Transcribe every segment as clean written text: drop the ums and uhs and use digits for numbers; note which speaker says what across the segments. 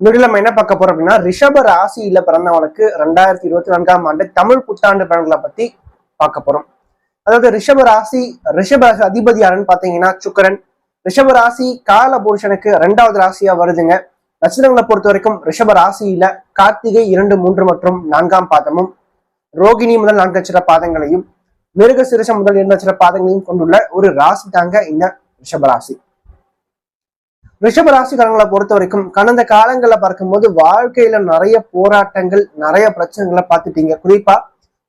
Speaker 1: இந்த நம்ம என்ன பார்க்க போறோம் அப்படின்னா, ரிஷப ராசியில பிறந்தவங்களுக்கு 2024ஆம் ஆண்டு தமிழ் புத்தாண்டு பலன்களை பத்தி பார்க்க போறோம். அதாவது ரிஷப ராசி அதிபதி யாருன்னு பாத்தீங்கன்னா சுக்கிரன். ரிஷப ராசி கால புருஷனுக்கு 2வது ராசியா வருதுங்க. நட்சத்திரங்களை பொறுத்த வரைக்கும் ரிஷப ராசியில கார்த்திகை 2, 3 மற்றும் 4ஆம் பாதமும், ரோகிணி முதல் 4 நட்சத்திர பாதங்களையும், மிருக சிறுஷம் முதல் 2 நட்சத்திர பாதங்களையும் கொண்டுள்ள ஒரு ராசி தாங்க இந்த ரிஷபராசி. ரிஷபராசிக்காரங்களை பொறுத்த வரைக்கும் கடந்த காலங்களை பார்க்கும்போது வாழ்க்கையில நிறைய போராட்டங்கள், நிறைய பிரச்சனைகளை பார்த்துட்டீங்க. குறிப்பா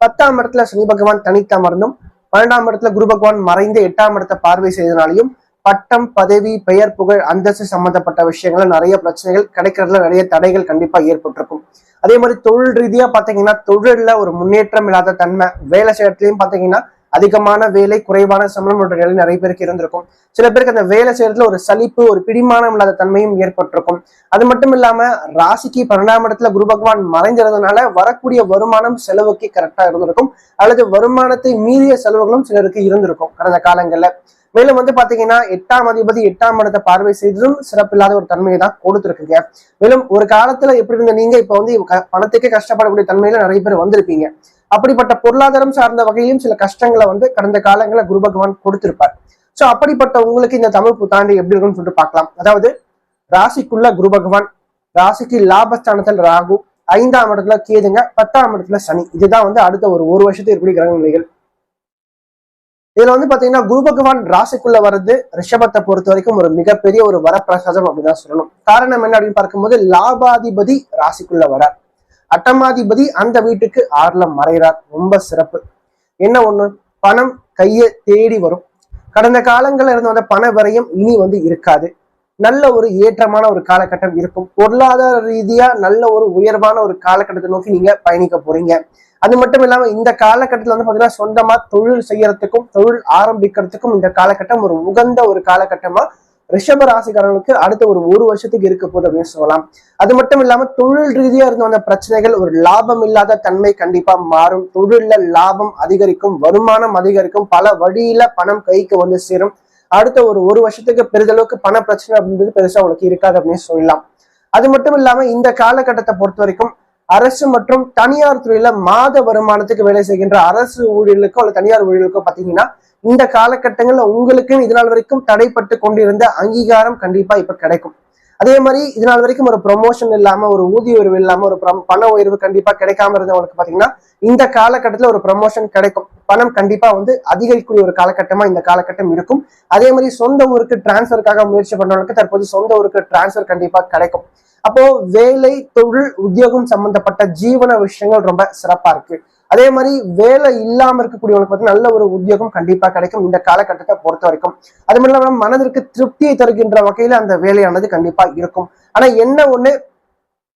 Speaker 1: 10ஆம் இடத்துல சனி பகவான் தனித்தமர்ந்தும், 12ஆம் இடத்துல குரு பகவான் மறைந்து 8ஆம் இடத்தை பார்வை செய்தனாலையும் பட்டம், பதவி, பெயர், புகழ், அந்தஸ்து சம்பந்தப்பட்ட விஷயங்கள்ல நிறைய பிரச்சனைகள் கிடைக்கிறதுல நிறைய தடைகள் கண்டிப்பா ஏற்பட்டிருக்கும். அதே மாதிரி தொழில் ரீதியா பாத்தீங்கன்னா தொழில்ல ஒரு முன்னேற்றம் இல்லாத தன்மை, வேலை செய்யறதுலயும் பாத்தீங்கன்னா அதிகமான வேலை, குறைவான சம்பளம் என்ற நிலை நிறைய பேருக்கு இருந்திருக்கும். சில பேருக்கு அந்த வேலை செய்யறதுல ஒரு சலிப்பு, ஒரு பிடிமானம் இல்லாத தன்மையும் ஏற்பட்டிருக்கும். அது மட்டும் இல்லாம ராசிக்கு 12ஆம் இடத்துல குரு பகவான் மறைஞ்சிருந்ததுனால வரக்கூடிய வருமானம் செலவுக்கு கரெக்டா இருந்திருக்கும், அல்லது வருமானத்தை மீறிய செலவுகளும் சிலருக்கு இருந்திருக்கும் கடந்த காலங்கள்ல. மேலும் பாத்தீங்கன்னா 8ஆம் அதிபதி 8ஆம் இடத்தை பார்வை செய்ததும் சிறப்பில்லாத ஒரு தன்மையை தான் கொடுத்துருக்குங்க. மேலும் ஒரு காலத்துல எப்படி இருந்த நீங்க இப்ப பணத்துக்கே கஷ்டப்படக்கூடிய தன்மையில நிறைய பேர் வந்திருப்பீங்க. அப்படிப்பட்ட பொருளாதாரம் சார்ந்த வகையிலும் சில கஷ்டங்களை கடந்த காலங்களில் குரு பகவான் கொடுத்திருப்பார். சோ அப்படிப்பட்ட உங்களுக்கு இந்த தமிழ் புத்தாண்டு எப்படி இருக்குன்னு சொல்லிட்டு பார்க்கலாம். அதாவது ராசிக்குள்ள குரு பகவான், ராசிக்கு லாபஸ்தானத்தில் ராகு, 5ஆம் இடத்துல கேதுங்க, 10ஆம் இடத்துல சனி. இதுதான் அடுத்த ஒரு வருஷத்துக்கு இருக்கக்கூடிய கிரக நிலைகள். இதுல பாத்தீங்கன்னா குரு பகவான் ராசிக்குள்ள வர்றது ரிஷபத்தை பொறுத்த வரைக்கும் ஒரு மிகப்பெரிய ஒரு வரப்பிரசாதம் அப்படிதான் சொல்லணும். காரணம் என்ன அப்படின்னு பார்க்கும்போது, லாபாதிபதி ராசிக்குள்ள வரார், அட்டமாதிபதி அந்த வீட்டுக்கு 6ல மறைகிறார். ரொம்ப சிறப்பு. என்ன ஒண்ணு, பணம் கையை தேடி வரும். கடந்த காலங்கள்ல இருந்து வந்த பண வரையும் இனி இருக்காது. நல்ல ஒரு ஏற்றமான ஒரு காலகட்டம் இருக்கும். பொருளாதார ரீதியா நல்ல ஒரு உயர்வான ஒரு காலகட்டத்தை நோக்கி நீங்க பயணிக்க போறீங்க. அது மட்டும் இல்லாம இந்த காலகட்டத்துல பாத்தீங்கன்னா சொந்தமா தொழில் செய்யறதுக்கும், தொழில் ஆரம்பிக்கிறதுக்கும் இந்த காலகட்டம் ஒரு உகந்த ஒரு காலகட்டமா ரிஷப ராசிக்காரர்களுக்கு அடுத்த ஒரு வருஷத்துக்கு இருக்க போகுது அப்படின்னு சொல்லலாம். அது மட்டும் இல்லாம தொழில் ரீதியா இருந்த அந்த பிரச்சனைகள் ஒரு லாபம் இல்லாத தன்மை கண்டிப்பா மாறும். தொழில்ல லாபம் அதிகரிக்கும், வருமானம் அதிகரிக்கும், பல வழியில பணம் கைக்கு சேரும். அடுத்த ஒரு வருஷத்துக்கு பெரிதளவுக்கு பண பிரச்சனை அப்படின்றது பெருசா உங்களுக்கு இருக்காது அப்படின்னு சொல்லலாம். அது மட்டும் இல்லாம இந்த காலகட்டத்தை பொறுத்த வரைக்கும் அரசு மற்றும் தனியார் துறையில மாத வருமானத்துக்கு வேலை செய்கின்ற அரசு ஊழியர்களுக்கோ அல்லது தனியார் ஊழியர்களுக்கோ பாத்தீங்கன்னா இந்த காலகட்டங்கள்ல உங்களுக்கு இதனால் வரைக்கும் தடைப்பட்டு கொண்டிருந்த அங்கீகாரம் கண்டிப்பா இப்ப கிடைக்கும். அதே மாதிரி இதனால் வரைக்கும் ஒரு ப்ரொமோஷன் இல்லாம, ஒரு ஊதிய உயர்வு இல்லாம, ஒரு பண உயர்வு கண்டிப்பா கிடைக்காம இருந்தவங்களுக்கு பாத்தீங்கன்னா இந்த காலகட்டத்துல ஒரு ப்ரமோஷன் கிடைக்கும். பணம் கண்டிப்பா அதிகரிக்கக்கூடிய ஒரு காலகட்டமா இந்த காலகட்டம் இருக்கும். அதே மாதிரி சொந்த ஊருக்கு டிரான்ஸ்பருக்காக முயற்சி பண்றவங்களுக்கு தற்போது சொந்த ஊருக்கு டிரான்ஸ்பர் கண்டிப்பா கிடைக்கும். அப்போ வேலை, தொழில், உத்தியோகம் சம்பந்தப்பட்ட ஜீவன விஷயங்கள் ரொம்ப சிறப்பா இருக்கு. அதே மாதிரி வேலை இல்லாம இருக்கக்கூடியவங்களுக்கு பார்த்தீங்கன்னா நல்ல ஒரு உத்தியோகம் கண்டிப்பா கிடைக்கும் இந்த காலகட்டத்தை பொறுத்த வரைக்கும். அது மட்டும் இல்லாம மனதிற்கு திருப்தியை தருகின்ற வகையில அந்த வேலையானது கண்டிப்பா இருக்கும். ஆனா என்ன ஒண்ணு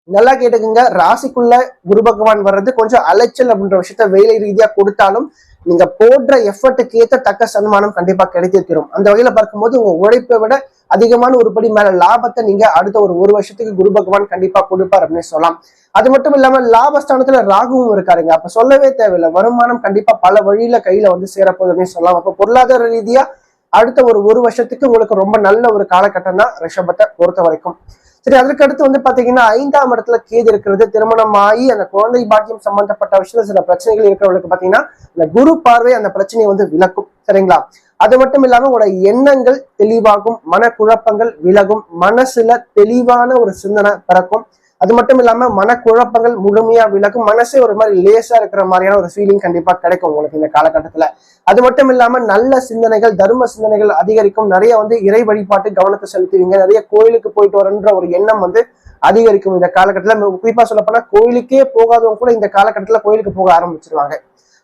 Speaker 1: நல்லா கேட்டுக்குங்க, ராசிக்குள்ள குரு பகவான் வர்றது கொஞ்சம் அலைச்சல் அப்படின்ற விஷயத்த வேலை ரீதியா கொடுத்தாலும் நீங்க போடுற எஃபர்ட்டுக்கு ஏற்ற தக்க சன்மானம் கண்டிப்பா கிடைத்தே தரும். அந்த வகையில பார்க்கும்போது உங்க உழைப்பை விட அதிகமான ஒரு படி மேல லாபத்தை நீங்க அடுத்த ஒரு வருஷத்துக்கு குரு பகவான் கண்டிப்பா கொடுப்பார் அப்படின்னு சொல்லலாம். அது மட்டும் இல்லாம லாபஸ்தானத்துல ராகுவும் இருக்காருங்க. அப்ப சொல்லவே தேவையில்லை, வருமானம் கண்டிப்பா பல வழியில கையில சேரப்போகுது அப்படின்னு சொல்லலாம். அப்ப பொருளாதார ரீதியா அடுத்த ஒரு வருஷத்துக்கு உங்களுக்கு ரொம்ப நல்ல ஒரு காலகட்டம் தான் ரிஷபத்தை பொறுத்த வரைக்கும். சரி, அதுக்கு அடுத்து பாத்தீங்கன்னா 5ஆம் இடத்துல கேது இருக்கிறது. திருமணம் ஆகி அந்த குழந்தை பாக்கியம் சம்பந்தப்பட்ட விஷயத்துல சில பிரச்சனைகள் இருக்கிறவங்களுக்கு பாத்தீங்கன்னா இந்த குரு பார்வை அந்த பிரச்சனையை விளக்கும். சரிங்களா? அது மட்டும் இல்லாம உங்களோட எண்ணங்கள் தெளிவாகும், மனக்குழப்பங்கள் விலகும், மனசுல தெளிவான ஒரு சிந்தனை பிறக்கும். அது மட்டும் இல்லாம மனக்குழப்பங்கள் முழுமையா விலகும், மனசே ஒரு மாதிரி லேசா இருக்கிற மாதிரியான ஒரு ஃபீலிங் கண்டிப்பா கிடைக்கும் உங்களுக்கு இந்த காலகட்டத்துல. அது மட்டும் இல்லாம நல்ல சிந்தனைகள், தர்ம சிந்தனைகள் அதிகரிக்கும். நிறைய இறை வழிபாட்டு கவனத்தை செலுத்துவீங்க. நிறைய கோயிலுக்கு போயிட்டு வரன்ற ஒரு எண்ணம் அதிகரிக்கும் இந்த காலகட்டத்துல. குறிப்பா சொல்ல போனா கோயிலுக்கே போகாதவங்க கூட இந்த காலகட்டத்துல கோயிலுக்கு போக ஆரம்பிச்சிருவாங்க.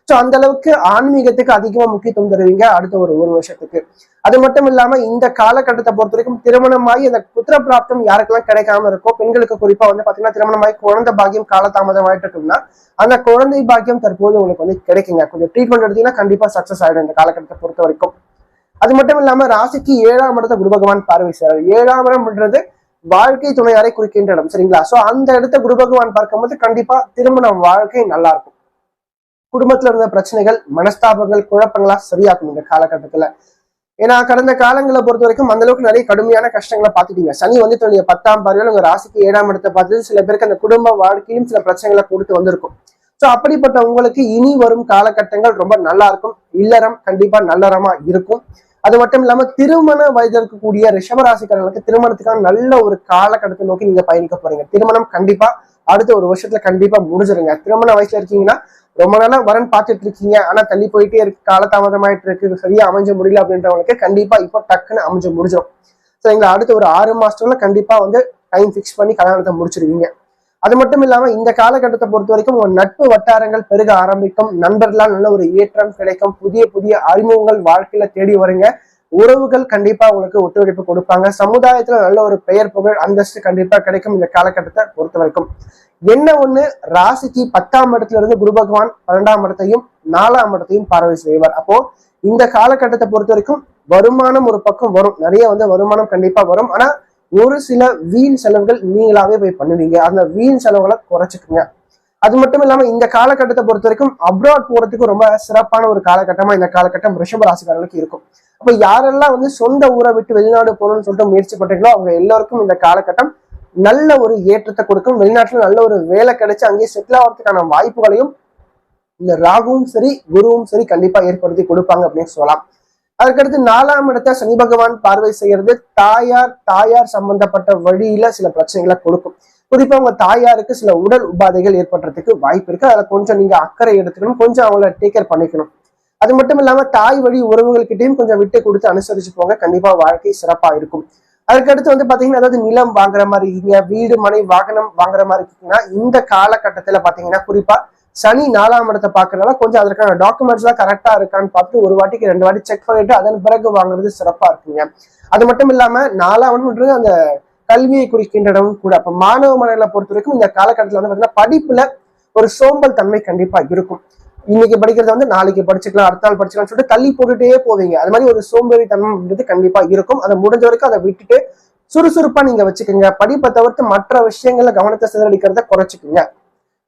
Speaker 1: சோ அந்த அளவுக்கு ஆன்மீகத்துக்கு அதிகமா முக்கியத்துவம் தருவீங்க அடுத்த ஒரு வருஷத்துக்கு. அது மட்டும் இல்லாம இந்த காலகட்டத்தை பொறுத்த வரைக்கும் திருமணமாகி அந்த புத்திர பிராப்தம் யாருக்கெல்லாம் கிடைக்காம இருக்கோ, பெண்களுக்கு குறிப்பா பாத்தீங்கன்னா திருமணமாகி குழந்தை பாக்கியம் காலதாமதம் ஆயிட்டு இருக்குன்னா அந்த குழந்தை பாக்கியம் தற்போது உங்களுக்கு கிடைக்குங்க. கொஞ்சம் ட்ரீட்மெண்ட் எடுத்தீங்கன்னா கண்டிப்பா சக்சஸ் ஆயிடும் இந்த காலகட்டத்தை பொறுத்த வரைக்கும். அது மட்டும் இல்லாம ராசிக்கு 7ஆம் இடத்தை குரு பகவான் பார்வை செய்றாரு. 7ஆம் இடம்ன்றது வாழ்க்கை துணையாரை குறிக்கின்ற இடம். சரிங்களா? சோ அந்த இடத்த குரு பகவான் பார்க்கும்போது கண்டிப்பா திருமண வாழ்க்கை நல்லா இருக்கும். குடும்பத்துல இருந்த பிரச்சனைகள், மனஸ்தாபங்கள், குழப்பங்களா சரியாக்கும் இந்த காலகட்டத்துல. ஏன்னா கடந்த காலங்களை பொறுத்த வரைக்கும் அந்த அளவுக்கு நிறைய கடுமையான கஷ்டங்களை பார்த்துட்டீங்க. சனி வந்து தன்னுடைய 10ஆம் பார்வையில் உங்க ராசிக்கு 7ஆம் இடத்தை பார்த்து சில பேருக்கு அந்த குடும்ப வாழ்க்கையிலும் சில பிரச்சனைகளை கொடுத்து வந்திருக்கும். சோ அப்படிப்பட்ட உங்களுக்கு இனி வரும் காலகட்டங்கள் ரொம்ப நல்லா இருக்கும். இல்லறம் கண்டிப்பா நல்லறமா இருக்கும். அது மட்டும் இல்லாம திருமண வயது இருக்கக்கூடிய ரிஷபராசிக்காரர்களுக்கு திருமணத்துக்கான நல்ல ஒரு காலகட்டத்தை நோக்கி நீங்க பயணிக்க போறீங்க. திருமணம் கண்டிப்பா அடுத்த ஒரு வருஷத்துல கண்டிப்பா முடிஞ்சிருங்க. திருமண வயசுல இருக்கீங்கன்னா ரொம்ப நாளா வரன் பார்த்துட்டு இருக்கீங்க, ஆனா தள்ளி போயிட்டே இருக்கு, காலதாமதமாயிட்டு இருக்கு, சரியா அமைஞ்ச முடியல அப்படின்றவங்களுக்கு கண்டிப்பா இப்போ டக்குன்னு அமைஞ்சு முடிஞ்சிடும். சரிங்களா? அடுத்த ஒரு 6 மாசத்துல கண்டிப்பா வந்து டைம் பிக்ஸ் பண்ணி கல்யாணத்தை முடிச்சிருவீங்க. அது மட்டும் இல்லாம இந்த காலகட்டத்தை பொறுத்த வரைக்கும் ஒரு நட்பு வட்டாரங்கள் பெருக ஆரம்பிக்கும். நண்பர்களால் நல்ல ஒரு ஏற்றம் கிடைக்கும். புதிய புதிய அறிமுகங்கள் வாழ்க்கையில தேடி வருங்க. உறவுகள் கண்டிப்பா உங்களுக்கு ஒத்துழைப்பு கொடுப்பாங்க. சமுதாயத்துல நல்ல ஒரு பெயர் புகழ் அந்தஸ்து கண்டிப்பா கிடைக்கும் இந்த காலகட்டத்தை பொறுத்த வரைக்கும். என்ன ஒண்ணு, ராசிக்கு 10ஆம் இடத்துல இருந்து குரு பகவான் 12ஆம் இடத்தையும் 4ஆம் இடத்தையும் பார்வை செய்வார். அப்போ இந்த காலகட்டத்தை பொறுத்த வரைக்கும் வருமானம் ஒரு பக்கம் வரும், நிறைய வந்து வருமானம் கண்டிப்பா வரும். ஆனா ஒரு சில வீண் செலவுகள் நீங்களாவே போய் பண்ணுவீங்க. அந்த வீண் செலவுகளை குறைச்சிக்குங்க. அது மட்டும் இல்லாம இந்த காலகட்டத்தை பொறுத்த வரைக்கும் அப்ராட் போறதுக்கு ரொம்ப சிறப்பான ஒரு காலகட்டமா இந்த காலகட்டம் ரிஷப ராசிக்காரர்களுக்கு இருக்கும். அப்ப யாரெல்லாம் வந்து சொந்த ஊரை விட்டு வெளிநாடு போகணும்னு சொல்லிட்டு முயற்சி பண்றீங்களோ அவங்க எல்லாருக்கும் இந்த காலகட்டம் நல்ல ஒரு ஏற்றத்தை கொடுக்கும். வெளிநாட்டுல நல்ல ஒரு வேலை கிடைச்சு அங்கேயே செட்டில் ஆகிறதுக்கான வாய்ப்புகளையும் இந்த ராகுவும் சரி குருவும் சரி கண்டிப்பா ஏற்படுத்தி கொடுப்பாங்க அப்படின்னு சொல்லலாம். அதுக்கடுத்து 4ஆம் இடத்தை சனி பகவான் பார்வை செய்யறது தாயார் சம்பந்தப்பட்ட வழியில சில பிரச்சனைகளை கொடுக்கும். குறிப்பா உங்க தாயாருக்கு சில உடல் உபாதைகள் ஏற்படுறதுக்கு வாய்ப்பு இருக்கு. அதுல கொஞ்சம் நீங்க அக்கறை எடுத்துக்கணும், கொஞ்சம் அவங்கள டேக் கேர் பண்ணிக்கணும். அது மட்டும் இல்லாம தாய் வழி உறவுகள்கிட்டையும் கொஞ்சம் விட்டு கொடுத்து அனுசரிச்சு போங்க. கண்டிப்பா வாழ்க்கை சிறப்பா இருக்கும். அதுக்கடுத்து வந்து பாத்தீங்கன்னா, அதாவது நிலம் வாங்குற மாதிரி இருக்கீங்க, வீடு மனை வாகனம் வாங்குற மாதிரி இருக்கீங்கன்னா இந்த காலகட்டத்துல பாத்தீங்கன்னா குறிப்பா சனி 4ஆம் இடத்தை பாக்குறதுனால கொஞ்சம் அதற்கான டாக்குமெண்ட்ஸ் எல்லாம் கரெக்டா இருக்கான்னு பார்த்து ஒரு வாட்டிக்கு 2 வாட்டி செக் பண்ணிட்டு அதன் பிறகு வாங்குறது சிறப்பா இருக்குங்க. அது மட்டும் இல்லாம 4ஆம் இடம்ன்றது அந்த கல்வியை குறிக்கின்ற இடம் கூட. அப்ப மாணவ மனைகளை பொறுத்த வரைக்கும் இந்த காலகட்டத்துல வந்து பாத்தீங்கன்னா படிப்புல ஒரு சோம்பல் தன்மை கண்டிப்பா இருக்கும். இன்னைக்கு படிக்கிறத வந்து நாளைக்கு படிச்சுக்கலாம், அடுத்த நாள் படிச்சுக்கலாம் சொல்லிட்டு தள்ளி போட்டுட்டே போவீங்க. அது மாதிரி ஒரு சோம்பேறி தன்மை கண்டிப்பா இருக்கும். அதை முடிஞ்ச வரைக்கும் அதை விட்டுட்டு சுறுசுறுப்பா நீங்க வச்சுக்கோங்க. படிப்பை தவிர்த்து மற்ற விஷயங்கள்ல கவனத்தை சிதறடிக்கிறத குறைச்சிக்குங்க.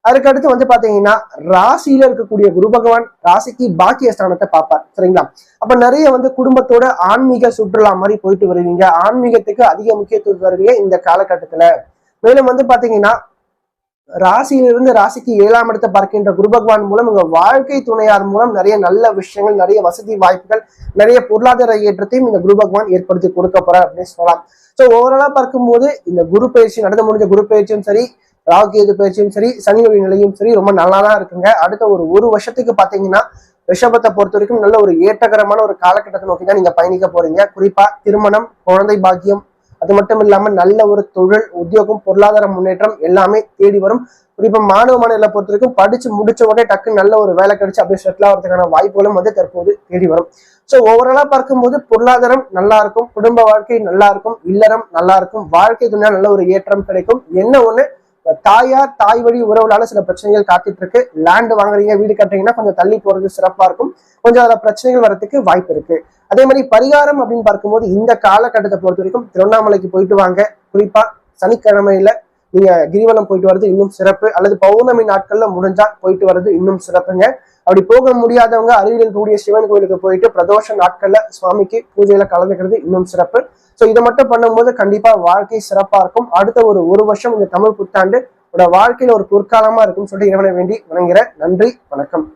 Speaker 1: அதுக்கடுத்து வந்து பாத்தீங்கன்னா ராசியில இருக்கக்கூடிய குரு பகவான் ராசிக்கு பாக்கிய ஸ்தானத்தை பார்ப்பார். சரிங்களா? அப்ப நிறைய வந்து குடும்பத்தோட ஆன்மீக சுற்றுலா மாதிரி போயிட்டு வருவீங்க. ஆன்மீகத்துக்கு அதிக முக்கியத்துவம் தருவீங்க இந்த காலகட்டத்துல. மேலும் வந்து பாத்தீங்கன்னா ராசியிலிருந்து ராசிக்கு 7ஆம் இடத்தை பார்க்கின்ற குரு பகவான் மூலம் உங்க வாழ்க்கை துணையார் மூலம் நிறைய நல்ல விஷயங்கள், நிறைய வசதி வாய்ப்புகள், நிறைய பொருளாதார ஏற்றத்தையும் இந்த குரு பகவான் ஏற்படுத்தி கொடுக்க போறார் அப்படின்னு சொல்லலாம். சோ ஓவராலா பார்க்கும்போது இந்த குரு பயிற்சி நடந்து முடிஞ்ச குரு பயிற்சியும் சரி, ராகு கேது பயிற்சியும் சரி, சனியுடைய நிலையும் சரி ரொம்ப நல்லாதான் இருக்குங்க. அடுத்த ஒரு வருஷத்துக்கு பாத்தீங்கன்னா ரிஷபத்தை பொறுத்த வரைக்கும் நல்ல ஒரு ஏற்றகரமான ஒரு காலகட்டத்தை நோக்கி தான் நீங்க பயணிக்க போறீங்க. குறிப்பா திருமணம், குழந்தை பாக்கியம், அது மட்டும் இல்லாம நல்ல ஒரு தொழில், உத்தியோகம், பொருளாதார முன்னேற்றம் எல்லாமே தேடி வரும். குறிப்பா மாணவ மாணவிகளை பொறுத்த வரைக்கும் படிச்சு முடிச்ச உடனே டக்கு நல்ல ஒரு வேலை கிடைச்சு அப்படியே செட்டில் ஆகிறதுக்கான வாய்ப்புகளும் வந்து தற்போது தேடி வரும். சோ ஓவராலா பார்க்கும்போது பொருளாதாரம் நல்லா இருக்கும், குடும்ப வாழ்க்கை நல்லா இருக்கும், இல்லறம் நல்லா இருக்கும், வாழ்க்கை துணையா நல்ல ஒரு ஏற்றம் கிடைக்கும். என்ன ஒண்ணு, தாய் வழி உறவுனால சில பிரச்சனைகள் காத்துட்டு இருக்கு. லேண்ட் வாங்குறீங்க, வீடு கட்டுறீங்கன்னா கொஞ்சம் தள்ளி போறது சிறப்பா இருக்கும். கொஞ்சம் அதுல பிரச்சனைகள் வர்றதுக்கு வாய்ப்பு இருக்கு. அதே மாதிரி பரிகாரம் அப்படின்னு பார்க்கும்போது இந்த காலகட்டத்தை பொறுத்த வரைக்கும் திருவண்ணாமலைக்கு போயிட்டு வாங்க. குறிப்பா சனிக்கிழமையில நீங்க கிரிவலம் போயிட்டு வர்றது இன்னும் சிறப்பு, அல்லது பௌர்ணமி நாட்கள்ல முடிஞ்சா போயிட்டு வர்றது இன்னும் சிறப்புங்க. அப்படி போக முடியாதவங்க அருகில் இருக்கக்கூடிய சிவன் கோயிலுக்கு போயிட்டு பிரதோஷ நாட்கள்ல சுவாமிக்கு பூஜையில கலந்துக்கிறது இன்னும் சிறப்பு. சோ இதை மட்டும் பண்ணும்போது கண்டிப்பா வாழ்க்கை சிறப்பா இருக்கும். அடுத்த ஒரு வருஷம் இந்த தமிழ் புத்தாண்டு வாழ்க்கையில ஒரு பொற்காலமா இருக்கும்னு சொல்லிட்டு இறைவனை வேண்டி வணங்குகிறேன். நன்றி, வணக்கம்.